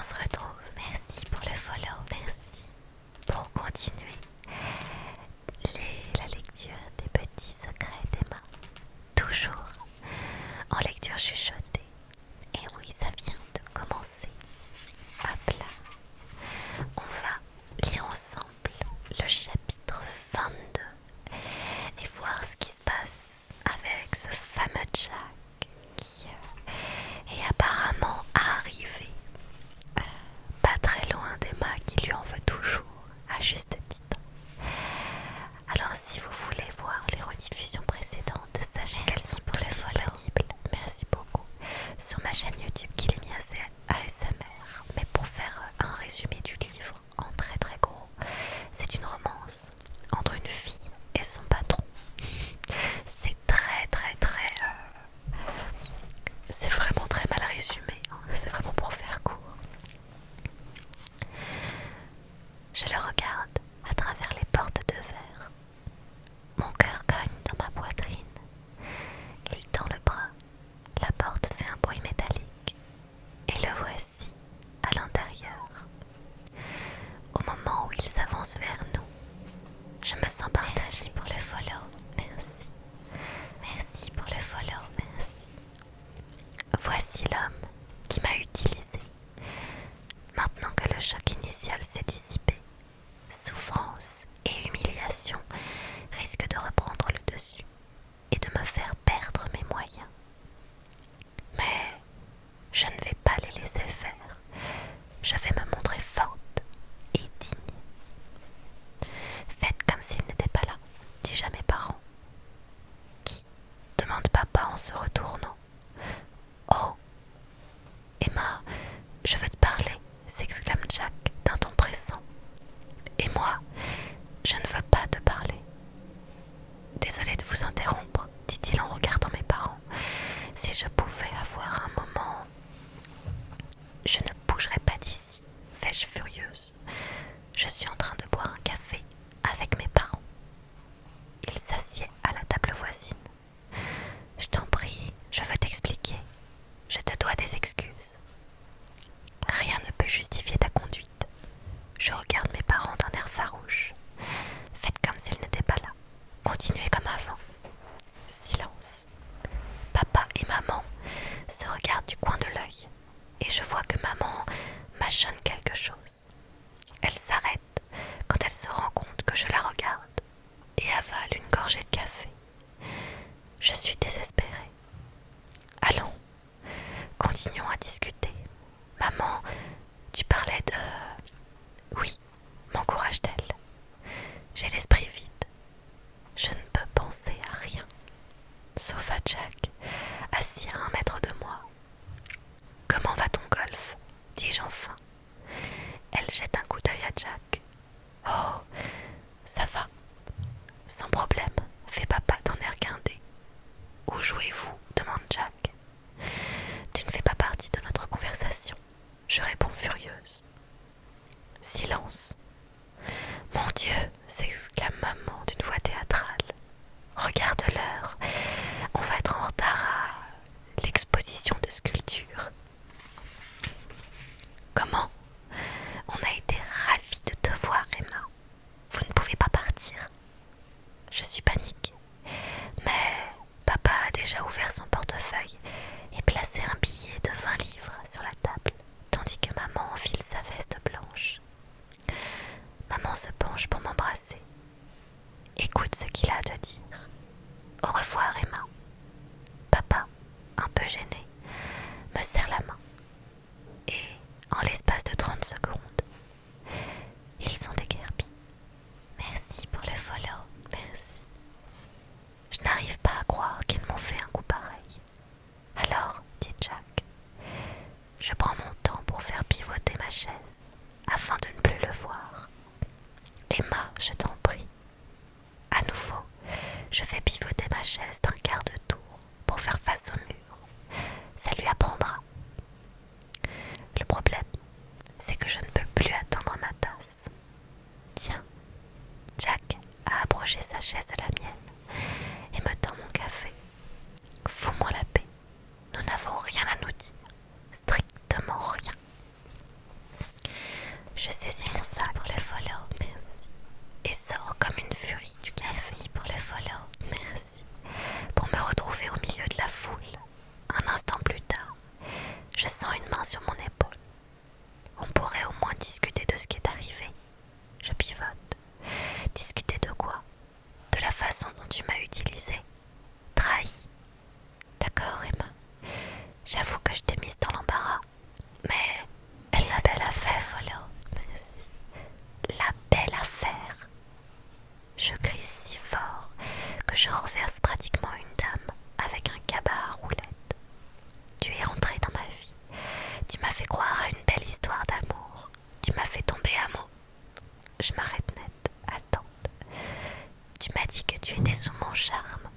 se retrouve. Merci pour le follow. Merci pour continuer la lecture des petits secrets d'Emma. Toujours en lecture chuchotée. Et oui, ça vient de commencer. Hop là. On va lire ensemble le chapitre 22 et voir ce qui se passe avec ce fameux Jack qui est apparemment arrivé pas très loin d'Emma qui lui en veut toujours, à juste titre. Alors si vous voulez voir les rediffusions précédentes, sachez qu'elles sont toutes disponibles, merci beaucoup, sur ma chaîne YouTube qui est mise à ASMR. Mais pour faire un résumé du livre en très très gros, c'est une romance entre une fille et son patron. C'est très très très... c'est vraiment très mal résumé, hein. C'est vraiment pour faire court. Je le regarde à travers les portes de verre. Mon cœur cogne dans ma poitrine. Il tend le bras. La porte fait un bruit métallique. Et le voici à l'intérieur. Au moment où il s'avance vers nous, je me sens partagée. Merci pour le follow. Merci. Merci pour le follow. Merci. Voici l'homme qui m'a utilisé. Maintenant que le choc initial s'est dissipé, souffrance et humiliation risquent de reprendre le dessus et de me faire perdre mes moyens. Mais je ne vais pas les laisser faire. Je vais me montrer forte et digne. Faites comme s'il n'était pas là, dis-je à mes parents. Qui? Demande papa en se retournant. Oh, Emma, je veux te parler, s'exclame Jack d'un ton pressant. Et moi, je ne veux pas te parler. Désolé de vous interrompre, dit-il en regardant mes parents. Si je pouvais avoir un moment... Je ne bougerai pas d'ici, fais-je furieuse. Je suis en train de boire un café avec mes parents. Il s'assied à la table voisine. Je t'en prie, je veux t'expliquer. Je te dois des excuses. Rien ne peut justifier ta conduite. Je regarde mes parents d'un air farouche. Faites comme s'ils n'étaient pas là. Continuez comme avant. Silence. Papa et maman se regardent du coin de l'œil. Et je vois que maman mâchonne quelque chose. Elle s'arrête quand elle se rend compte que je la regarde et avale une gorgée de café. Je suis désespérée. Allons, continuons à discuter. Maman, tu parlais de... Oui, m'encourage-t-elle. J'ai l'esprit vide. Je ne peux penser à rien, sauf à Jack, assis à 1 mètre de moi. Comment va ton golf? Dis-je enfin. Elle jette un coup d'œil à Jack. Oh, ça va. Sans problème, fait papa d'un air guindé. Où jouez-vous? Demande Jack. Tu ne fais pas partie de notre conversation, je réponds furieuse. Silence. Mon Dieu, s'exclame maman d'une voix théâtrale. Regarde l'heure, on va être en retard à l'exposition de sculpture. Comment? On a été ravis de te voir, Emma. Vous ne pouvez pas partir. Je suis paniquée, mais papa a déjà ouvert son portefeuille et placé un billet de 20 livres sur la table, tandis que maman enfile sa veste blanche. Maman se penche pour m'embrasser. Écoute ce qu'il a à te dire. Au revoir, Emma. Papa, un peu gêné, me serre la main. Et, en l'espace de 30 secondes, ils sont déguerpis. Merci pour le follow, merci. Je n'arrive pas à croire qu'ils m'ont fait un coup pareil. Alors, dit Jack, je prends mon temps pour faire pivoter ma chaise, afin de ne plus le voir. Emma, je t'en prie. À nouveau, je fais pivoter ma chaise d'un quart de tour pour faire face au mur. Ça lui apprendra. Le problème, c'est que je ne peux plus atteindre ma tasse. Tiens, Jack a approché sa chaise de la mienne et me tend mon café. Fous-moi la paix. Nous n'avons rien à nous dire. Strictement rien. saisis mon sac pour le follow. Merci. Et sors comme une furie du café. Merci pour le follow. Merci. Pour me retrouver au milieu de la foule. Un instant plus tard, je sens une main sur mon épaule. On pourrait au moins discuter de ce qui est arrivé. Je pivote. Discuter de quoi? De la façon dont tu m'as utilisé. Trahi. D'accord, Emma. J'avoue que je t'ai mise dans l'embarras. Mais la belle affaire, follow. Merci. La belle affaire. Je crie si fort que je renverse pratiquement une dame avec un cabas à roulettes. Tu es entré dans ma vie. Tu m'as fait croire à une belle histoire d'amour. Tu m'as fait tomber amoureux. Je m'arrête net, attends. Tu m'as dit que tu étais sous mon charme.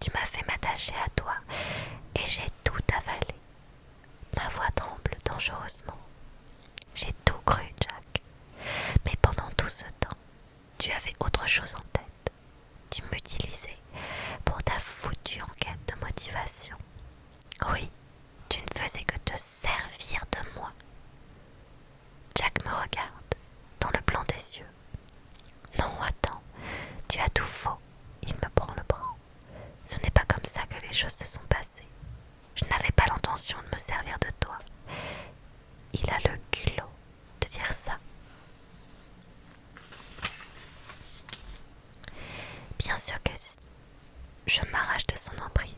Tu m'as fait m'attacher à toi et j'ai tout avalé. Ma voix tremble dangereusement. J'ai tout cru, Jack. Mais pendant tout ce temps, tu avais autre chose en tête. Tu m'utilisais pour ta foutue enquête de motivation. Oui, tu ne faisais que te servir de moi. Jack me regarde, dans le blanc des yeux. Non, attends, tu as tout faux. Il me prend le bras. Ce n'est pas comme ça que les choses se sont passées. Je n'avais pas l'intention de me servir de toi. Il a le culot de dire ça. Bien sûr que si. Je m'arrache de son emprise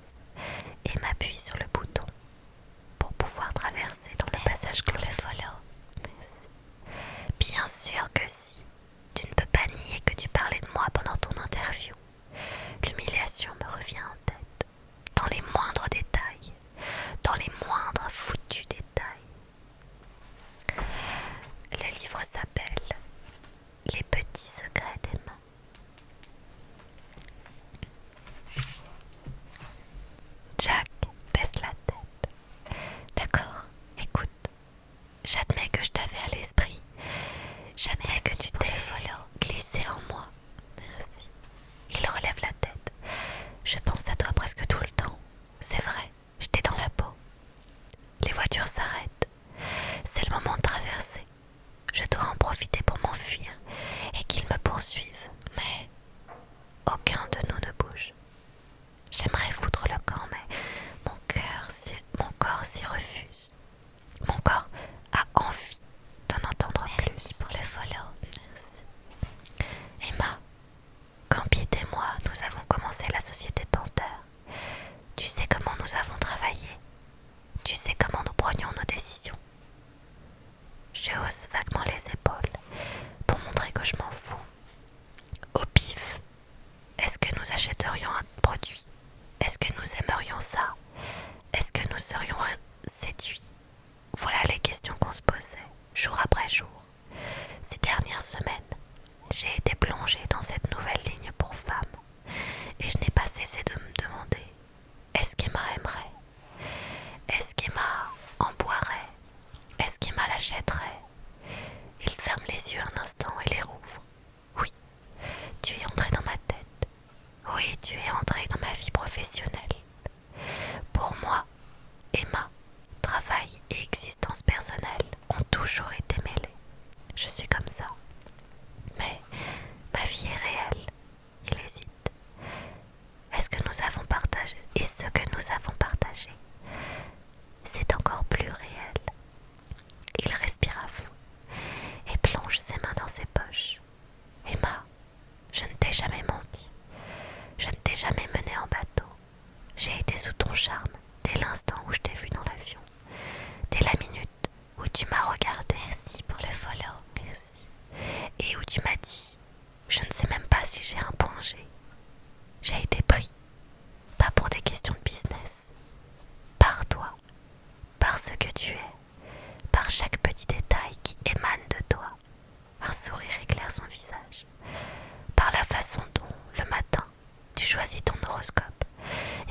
et m'appuie sur le bouton pour pouvoir traverser dans le passage clos. Le follow. Bien sûr que si. Tu ne peux pas nier que tu parlais de moi pendant ton interview. L'humiliation me revient en tête, dans les moindres détails, dans les moindres foutus détails. Le livre s'appelle Les petits secrets d'Emma. Jack baisse la tête. D'accord, écoute, j'admets que je t'avais à l'esprit. J'admets que tu t'es glissé en moi. Merci. Il relève la tête. Je pense à toi presque tout le temps. C'est vrai, j'étais dans la peau. Les voitures s'arrêtent. C'est le moment de traverser. Je dois en profiter pour m'enfuir et qu'ils me poursuivent. Mais aucun de nous ne bouge. J'aimerais foutre le camp, mais mon corps s'y refuse. Mon corps a envie d'en entendre plus. Merci pour le follow. Merci. Emma, quand Piet et moi, nous avons commencé la société Panther, tu sais comment nous avons travaillé. Tu sais comment nous prenions nos décisions. Je hausse vaguement les épaules pour montrer que je m'en fous. Au pif, est-ce que nous achèterions un produit? Est-ce que nous aimerions ça? Est-ce que nous serions séduits? Voilà les questions qu'on se posait, jour après jour. Ces dernières semaines, j'ai été plongée dans cette nouvelle ligne pour femmes. Et je n'ai pas cessé de me demander, est-ce qu'Emma aimerait? Est-ce qu'Emma en boirait? Est-ce qu'Emma l'achèterait? Il ferme les yeux un instant et les rouvre. Oui, tu es entré dans ma tête. Oui, tu es entré dans ma vie professionnelle. Pour moi, Emma, travail et existence personnelle ont toujours été mêlés. Je suis comme ça. Mais ma vie est réelle. Il hésite. Est-ce que nous avons partagé? Et ce que nous avons partagé, c'est encore plus réel. Il respire à fond et plonge ses mains dans ses poches. Emma, je ne t'ai jamais menti. Je ne t'ai jamais mené en bateau. J'ai été sous ton charme dès l'instant où je t'ai vu dans l'avion. Dès la minute où tu m'as regardé. Merci pour le follow. Merci. Et où tu m'as dit, je ne sais même pas si j'ai un point G. J'ai été pris. Pas pour des questions de business. Par toi. Par ce que tu es. Par chaque petit détail qui émane de toi. Un sourire éclaire son visage. Par la façon dont, le matin, tu choisis ton horoscope.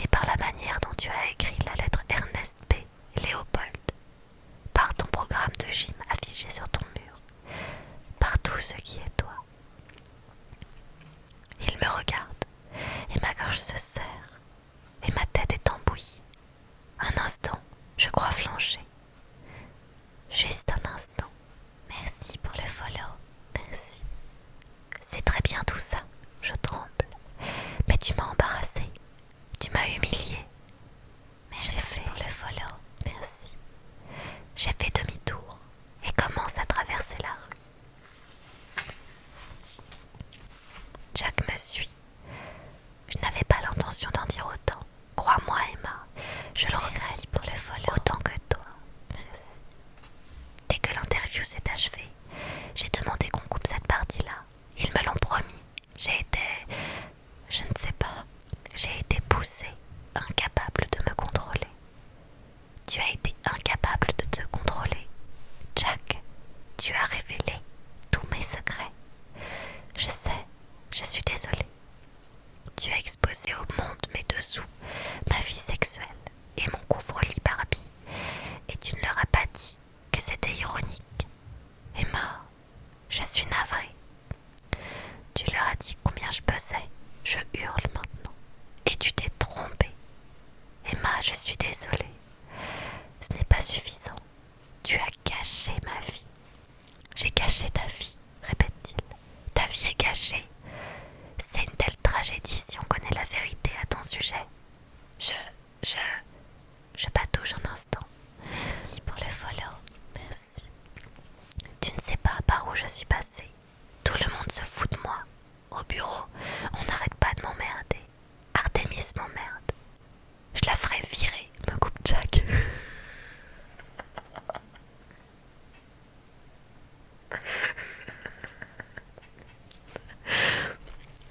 Et par la manière dont tu as écrit la lettre Ernest P. Léopold. Par ton programme de gym affiché sur ton mur. Par tout ce qui est toi. Il me regarde, et ma gorge se serre, et ma tête est embouillie. Un instant, je crois flancher. Juste un instant. Merci pour le follow. Tu as révélé tous mes secrets. Je sais, je suis désolée. Tu as exposé au monde mes dessous, ma vie sexuelle et mon couvre-lit Barbie. Et tu ne leur as pas dit que c'était ironique. Emma, je suis navrée. Tu leur as dit combien je pesais. Je hurle maintenant. Et tu t'es trompée. Emma, je suis désolée. Ce n'est pas suffisant. Tu as gâché ma vie. J'ai gâché ta vie, répète-t-il. Ta vie est gâchée. C'est une telle tragédie si on connaît la vérité à ton sujet. Je patauge un instant. Merci pour le follow. Merci. Tu ne sais pas par où je suis passée. Tout le monde se fout de moi. Au bureau, on n'arrête pas de m'emmerder. Artemis m'emmerde. Je la ferai virer, me coupe Jack.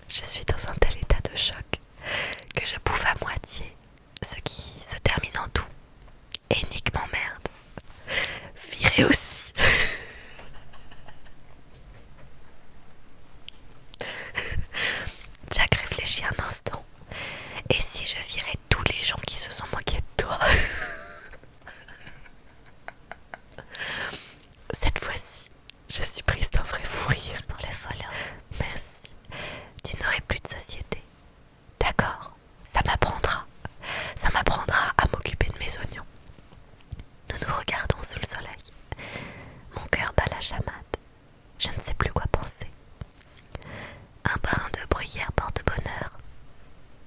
Je suis dans un tel état de choc que je bouffe à moitié, ce qui se termine en tout. Et Nick m'emmerde. Virer aussi. Jack réfléchit un instant. Et si je virais tous les gens qui se sont moqués de toi? Cette fois-ci, je suis prise d'un vrai fou rire. Pour le follow. Merci. Tu n'aurais plus de société. D'accord, ça m'apprendra. Ça m'apprendra à m'occuper de mes oignons. Nous nous regardons sous le soleil. Mon cœur bat la chamade. Je ne sais plus quoi penser. Un brin de bruyère porte bonheur.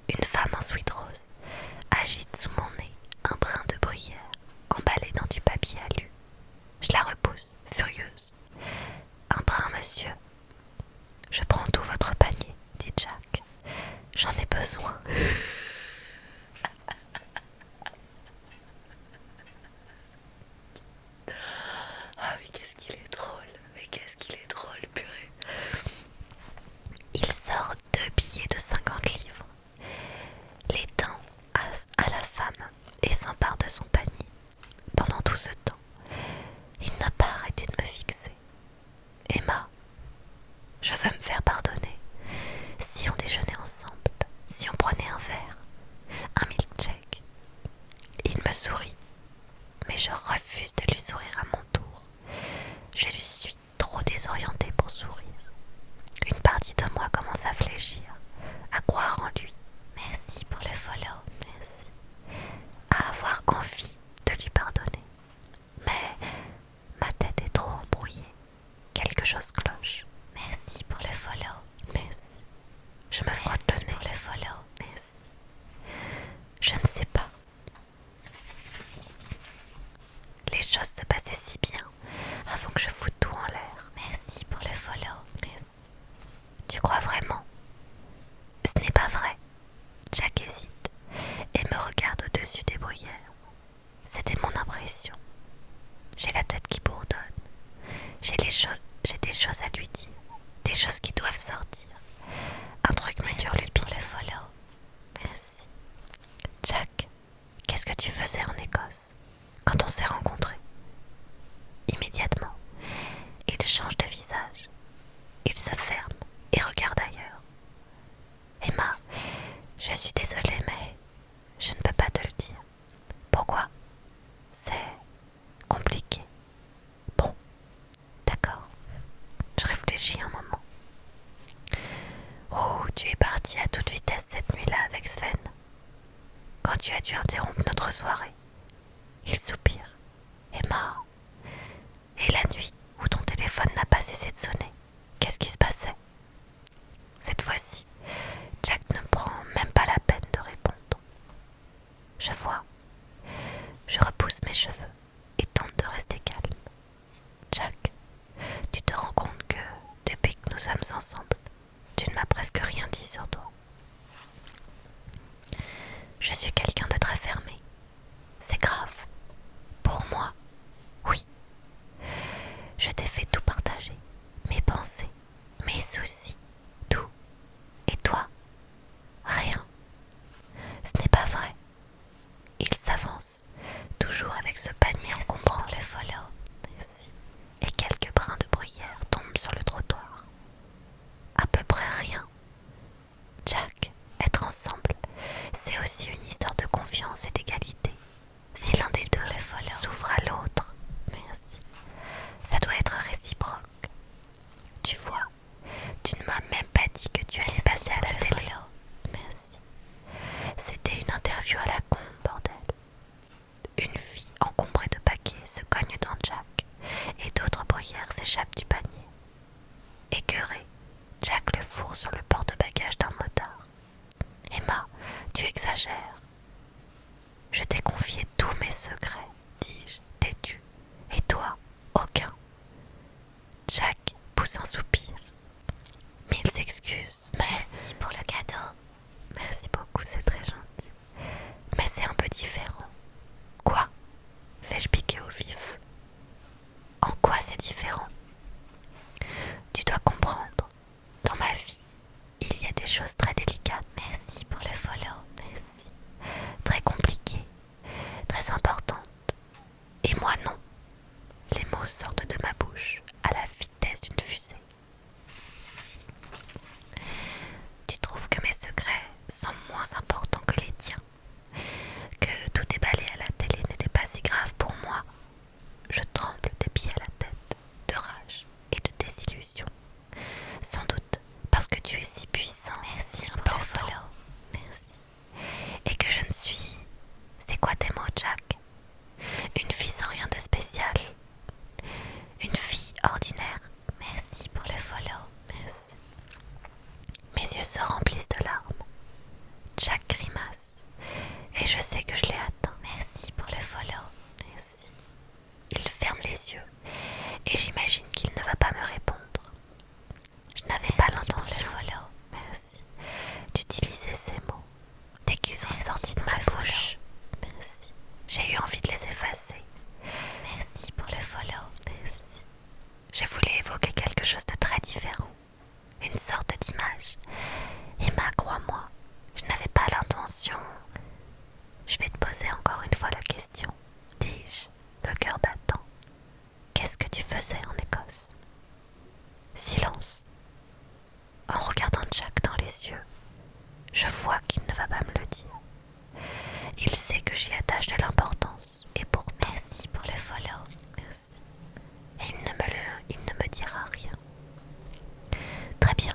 Une femme en sweat rose agite sous mon nez un brin de bruyère emballé dans du papier alu. Je la repousse, furieuse. Un brin, monsieur. Je prends tout votre panier, dit Jack. J'en ai besoin. Ah, mais qu'est-ce qu'il est drôle. Mais qu'est-ce qu'il est drôle, purée. Il sort 2 billets de 50 livres. Les tend à la femme et s'empare de son panier. Pendant tout ce temps, il n'a pas arrêté de me fixer. Emma, je veux me faire pardonner. Si on déjeunait ensemble, si on prenait un verre, un milkshake. Il me sourit, mais je refuse de lui sourire à mon tour. Je lui suis trop désorientée pour sourire. Une partie de moi commence à fléchir, à croire en lui. Merci pour le follow, merci. À avoir envie de lui pardonner. Mais ma tête est trop embrouillée. Quelque chose cloche. Merci pour le follow. Merci. Je me frotte le nez. Pour le follow. Merci. Je ne sais pas. Les choses se passaient si bien avant que je foute tout en l'air. Merci pour le follow. Merci. Tu crois vraiment? Ce n'est pas vrai. Jack hésite et me regarde au-dessus des bruyères. C'était mon impression. J'ai la tête qui bourdonne. J'ai des choses à lui dire. Des choses qui doivent sortir. Un truc me turlupine. Le follow. Merci. Jack, qu'est-ce que tu faisais en Écosse quand on s'est rencontrés? Immédiatement, il change de visage. Il se ferme et regarde ailleurs. Emma, je suis désolée, mais je ne peux pas te le dire. Pourquoi? C'est compliqué. Bon, d'accord. Je réfléchis un moment. Oh, tu es parti à toute vitesse cette nuit-là avec Sven. Quand tu as dû interrompre notre soirée. Il soupire. Emma. Et la nuit où ton téléphone n'a pas cessé de sonner, qu'est-ce qui se passait? Cette fois-ci, Jack ne prend même pas la peine de répondre. Je vois. Je repousse mes cheveux et tente de rester calme. Jack, tu te rends compte que, depuis que nous sommes ensemble, tu ne m'as presque rien dit sur toi. Je suis quelqu'un de très fermé. C'est grave. Pour moi, oui. Je t'ai fait tout partager. Mes pensées, mes soucis, tout. Et toi, rien. Ce n'est pas vrai. Il s'avance, toujours avec ce panier encombrant. Le follow. Merci. Et quelques brins de se cognent dans Jack et d'autres bruyères s'échappent du panier. Écœuré, Jack le fourre sur le porte-bagages d'un motard. Emma, tu exagères. Je t'ai confié tous mes secrets, dis-je, têtu. Et toi, aucun. Jack pousse un soupir. Mille excuses. Merci pour le cadeau. Merci beaucoup, c'est très gentil. Mais c'est un peu différent. Quoi? Fais-je piquer au vif. En quoi c'est différent? Tu dois comprendre. Dans ma vie, il y a des choses très délicates. Merci pour le follow. Merci. Très compliquées, très importantes. Et moi non. Les mots sortent de ma bouche à la vitesse d'une fusée. Tu trouves que mes secrets sont moins importants que les tiens, que tout déballer à la télé n'était pas si grave pour moi. Je tremble des pieds à la tête, de rage et de désillusion. Sans doute parce que tu es si puissant et si important. Merci. Et que je ne suis... C'est quoi tes mots, Jack? Une fille sans rien de spécial. Une fille ordinaire. Merci pour le follow. Merci. Mes yeux se remplissent de larmes. Jack grimace. Et je sais que je l'ai atteint. Merci pour le follow. Merci. Il ferme les yeux. Et j'imagine qu'il ne va pas me répondre. Je n'avais pas l'intention, merci, d'utiliser ces mots. Dès qu'ils sont sortis de ma bouche, merci, j'ai eu envie de les effacer. Merci pour le follow. Merci. Je voulais évoquer quelque chose de très différent, une sorte d'image. Emma, crois-moi, je n'avais pas l'intention. Je vais te poser encore une fois la question, dis-je, le cœur battant. Qu'est-ce que tu faisais en Écosse? Silence. En regardant Jack dans les yeux, je vois qu'il ne va pas me le dire. Il sait que j'y attache de l'importance, et pourtant... Merci pour le follow. Merci. Et il ne me dira rien. Très bien.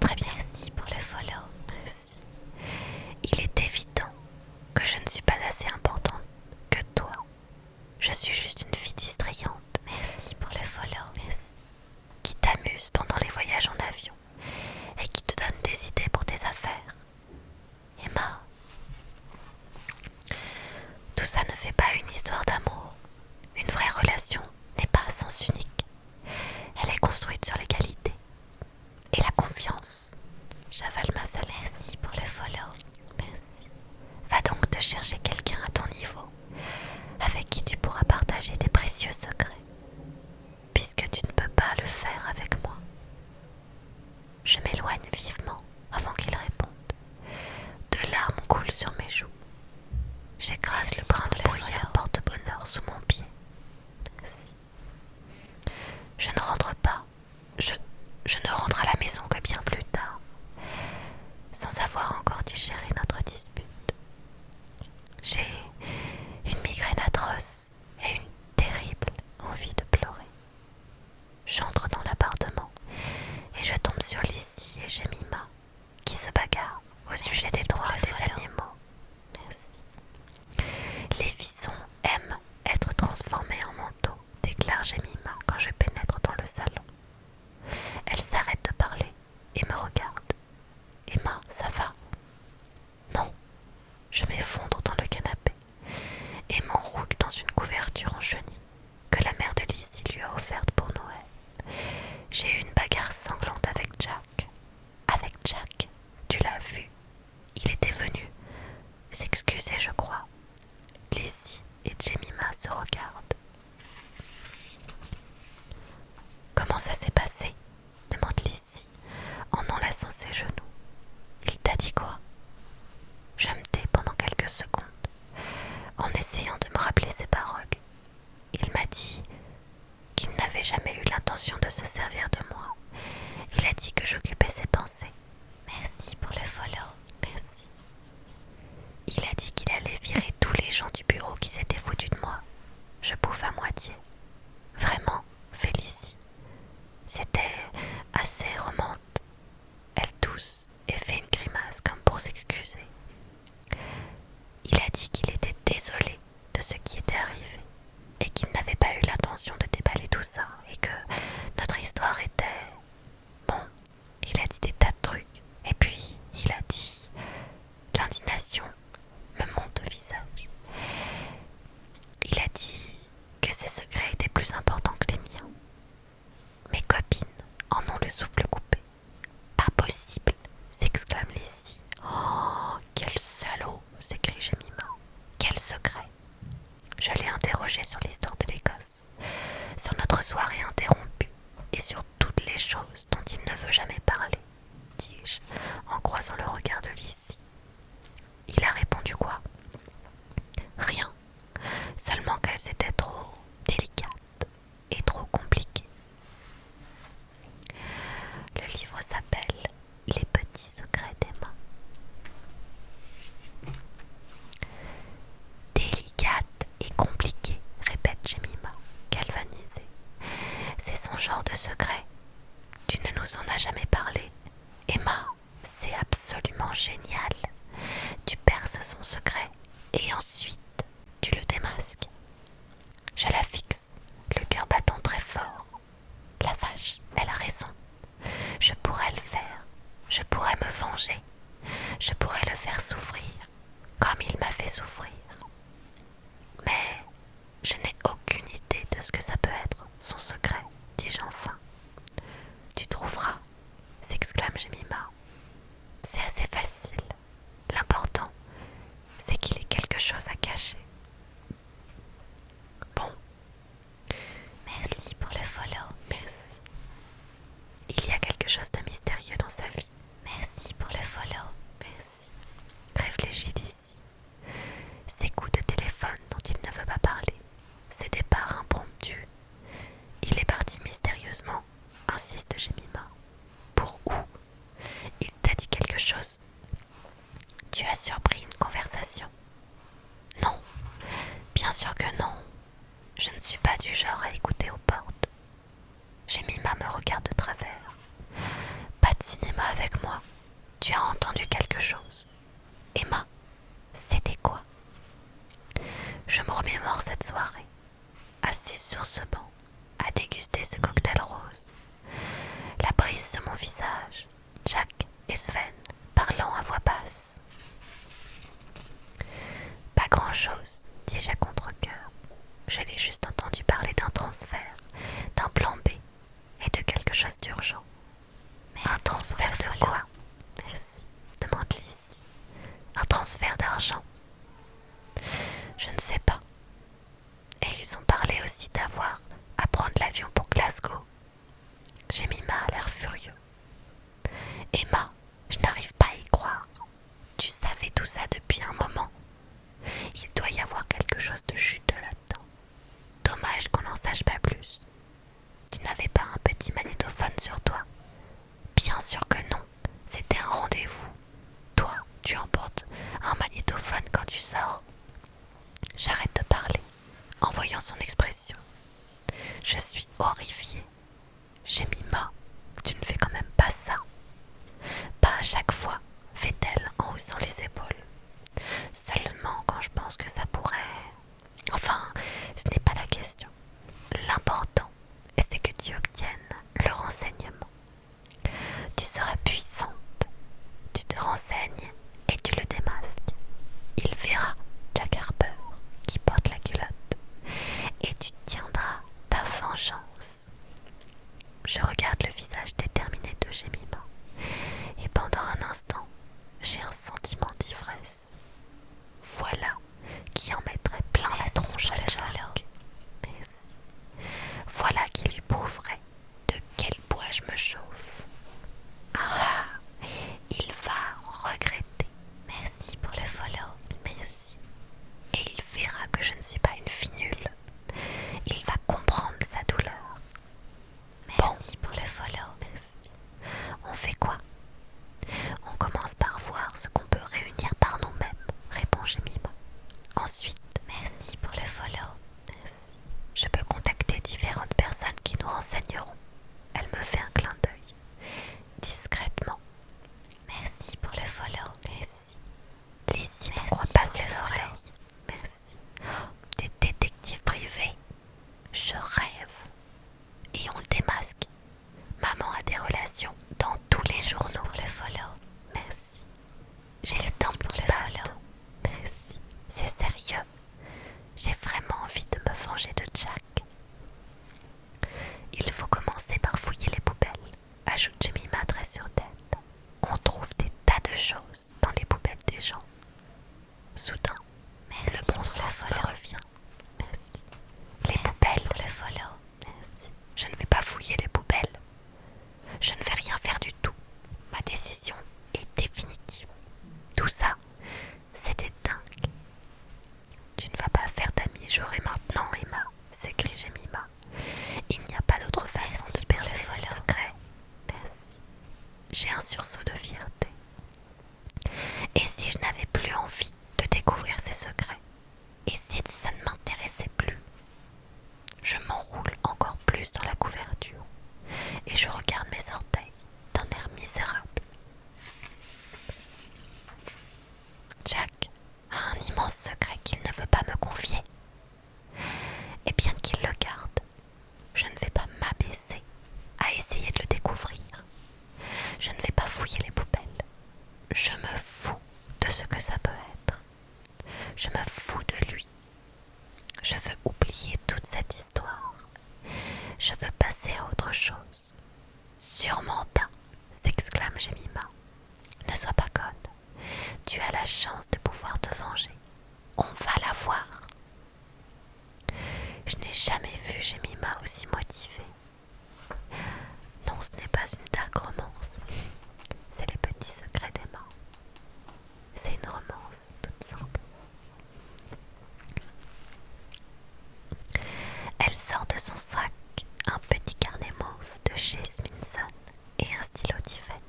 Très bien. Merci pour le follow. Merci. Il est évident que je ne suis pas assez importante que toi. Je suis juste une fille distrayante. Merci pour le follow. Merci. Qui t'amuse pendant les voyages en avion et qui te donne des idées pour tes affaires. Emma, tout ça ne fait pas une histoire d'amour. Une vraie relation n'est pas à sens unique. Elle est construite sur l'égalité et la confiance. J'avale ma salade. Merci pour le follow. Merci. Va donc te chercher quelqu'un à ton niveau, avec qui tu pourras partager tes précieux secrets, puisque tu ne peux pas le faire avec moi. Je m'éloigne vivement avant qu'il réponde. De larmes coulent sur mes joues. J'écrase le brin de bruyère porte-bonheur sous mon pied. Je ne rentre pas. Je ne rentre à la maison que bien plus tard, sans avoir encore digéré notre dispute. J'ai une migraine atroce et une terrible envie de pleurer. J'entre dans l'appartement et je tombe sur Lizzie et Jemima qui se bagarrent au sujet des droits des animaux. Merci. Les visons aiment être transformés en manteaux, déclare Jemima quand je pénètre dans le salon. Elle s'arrête de parler et me regarde. Emma, ça va? Non. Je m'effondre dans le canapé et m'enroule dans une couverture en chenille que la mère de Lizzie lui a offerte pour Noël. J'ai eu une bagarre sanglante avec Jack. Avec Jack, tu l'as vu. Il était venu s'excuser, je crois. Lizzie et Jemima se regardent. Comment ça s'est passé? Demande Lizzie en enlaçant ses genoux. Il t'a dit quoi? Je me tais pendant quelques secondes en essayant de me rappeler ses paroles. Il m'a dit qu'il n'avait jamais eu l'intention de se servir de moi. Il a dit que j'occupais ses pensées. Merci pour le follow. Merci. Il a dit qu'il allait virer tous les gens du bureau qui s'étaient foutus de moi. Je bouffe à moitié. Vraiment, Félicie. C'était assez romantique. Elle tousse et fait une grimace comme pour s'excuser. Il a dit qu'il était désolé de ce qui était arrivé et qu'il n'avait pas eu l'intention de déballer tout ça et que notre histoire était... Bon, il a dit des tas de trucs et puis il a dit... L'indignation me monte au visage. Il a dit que ses secrets étaient plus importants que les miens. Mes copines en ont le souffle coupé. Pas possible, s'exclame Leslie. Oh, quel salaud, s'écrie Jemima. Quel secret. Je l'ai interrogé sur l'histoire de l'Écosse, sur notre soirée interrompue et sur toutes les choses dont il ne veut jamais parler, dis-je en croisant le regard de Leslie. Il a répondu quoi? Rien, seulement qu'elles étaient trop délicates et trop compliquées. Le livre s'appelle Les petits secrets d'Emma. Délicate et compliquée, répète Jemima, galvanisée. C'est son genre de secret. Tu ne nous en as jamais parlé. Emma, c'est absolument génial. Tu perces son secret et ensuite tu le démasques. Je la fixe, le cœur battant très fort. La vache, elle a raison. Je pourrais le faire. Je pourrais me venger. Je pourrais le faire souffrir, comme il m'a fait souffrir. Mais je n'ai aucune idée de ce que ça peut être, son secret, dis-je enfin. Tu trouveras, s'exclame Jemima. C'est assez facile. L'important, c'est qu'il ait quelque chose à cacher. Bon. Merci pour le follow. Merci. Il y a quelque chose de mystérieux dans sa vie. Merci pour le follow. Merci. Réfléchis d'ici. Ses coups de téléphone dont il ne veut pas parler. Ses départs impromptus. Il est parti mystérieusement, insiste Jemima. Pour où? Il t'a dit quelque chose? Tu as surpris une conversation? Non, bien sûr que non. Je ne suis pas du genre à écouter aux portes. Jemima me regarde de travers. Pas de cinéma avec moi. Tu as entendu quelque chose? Emma, c'était quoi? Je me remémore cette soirée, assise sur ce banc, à déguster ce cocktail rose. La brise sur mon visage, Jack et Sven parlant à voix basse. Pas grand-chose, dis-je à contre-cœur. Je l'ai juste entendu parler d'un transfert, d'un plan B et de quelque chose d'urgent. Un transfert de quoi? Merci, demande Lizzie. Un transfert d'argent. Je ne sais pas. Et ils ont parlé aussi d'avoir à prendre l'avion pour Glasgow. Jemima a l'air furieux. Emma, je n'arrive pas à y croire. Tu savais tout ça depuis un moment. Il doit y avoir quelque chose de juteux là-dedans. Dommage qu'on n'en sache pas plus. Tu n'avais pas un petit magnétophone sur toi? Bien sûr que non. C'était un rendez-vous. Toi, tu emportes un magnétophone quand tu sors. J'arrête de parler en voyant son expression. Je suis horrifiée. Jemima, tu ne fais quand même pas ça. Pas à chaque fois, fait-elle en haussant les épaules. Seulement quand je pense que ça pourrait... Enfin, ce n'est pas la question. L'important, c'est que tu obtiennes le renseignement. Tu seras puissante. Tu te renseignes et tu le démasques. Il verra Jack Harper qui porte la culotte et tu tiendras ta vengeance. Je regarde le visage déterminé de Jemima et pendant un instant, j'ai un sentiment d'ivresse. Voilà qui en mettrait plein la tronche à Jack. Merci. Voilà qui lui prouverait de quel bois je me chauffe. Ah, il va regretter. Merci pour le follow. Merci. Et il verra que je ne suis pas une fille nulle. Il Je veux passer à autre chose. Sûrement pas, s'exclame Jemima. Ne sois pas conne. Tu as la chance de pouvoir te venger. On va la voir. Je n'ai jamais vu Jemima aussi motivée. Non, ce n'est pas une dark romance. C'est les petits secrets d'Emma. C'est une romance toute simple. Elle sort de son sac un petit carnet mauve de chez Smithson et un stylo Tiffany.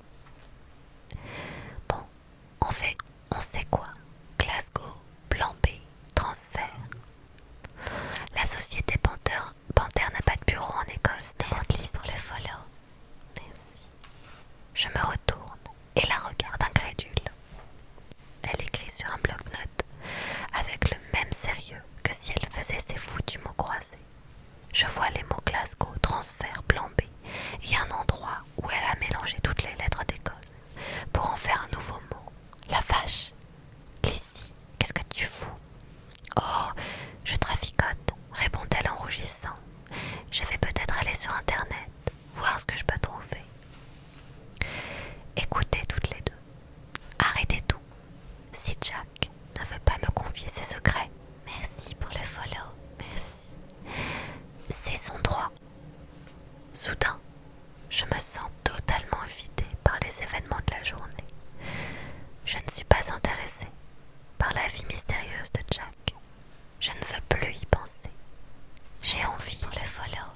Bon, on sait quoi? Glasgow, plan B, transfert. La société Panther n'a pas de bureau en Écosse. Merci pour le follow. Merci. Je me retourne et la regarde incrédule. Elle écrit sur un bloc-notes avec le même sérieux que si elle faisait ses foutus mots croisés. Je vois les mots Glasgow, transfert, plan B et un endroit où elle a mélangé toutes les lettres d'Écosse pour en faire un nouveau mot. La vache! Lizzie, qu'est-ce que tu fous? Oh, je traficote, répond-elle en rougissant. Je vais peut-être aller sur Internet, voir ce que je peux trouver. Écoutez toutes les deux. Arrêtez tout. Si Jack ne veut pas me confier ses secrets, merci pour le follow, merci. C'est son droit. Soudain, je me sens totalement vidée par les événements de la journée. Je ne suis pas intéressée par la vie mystérieuse de Jack. Je ne veux plus y penser. J'ai envie pour le follow.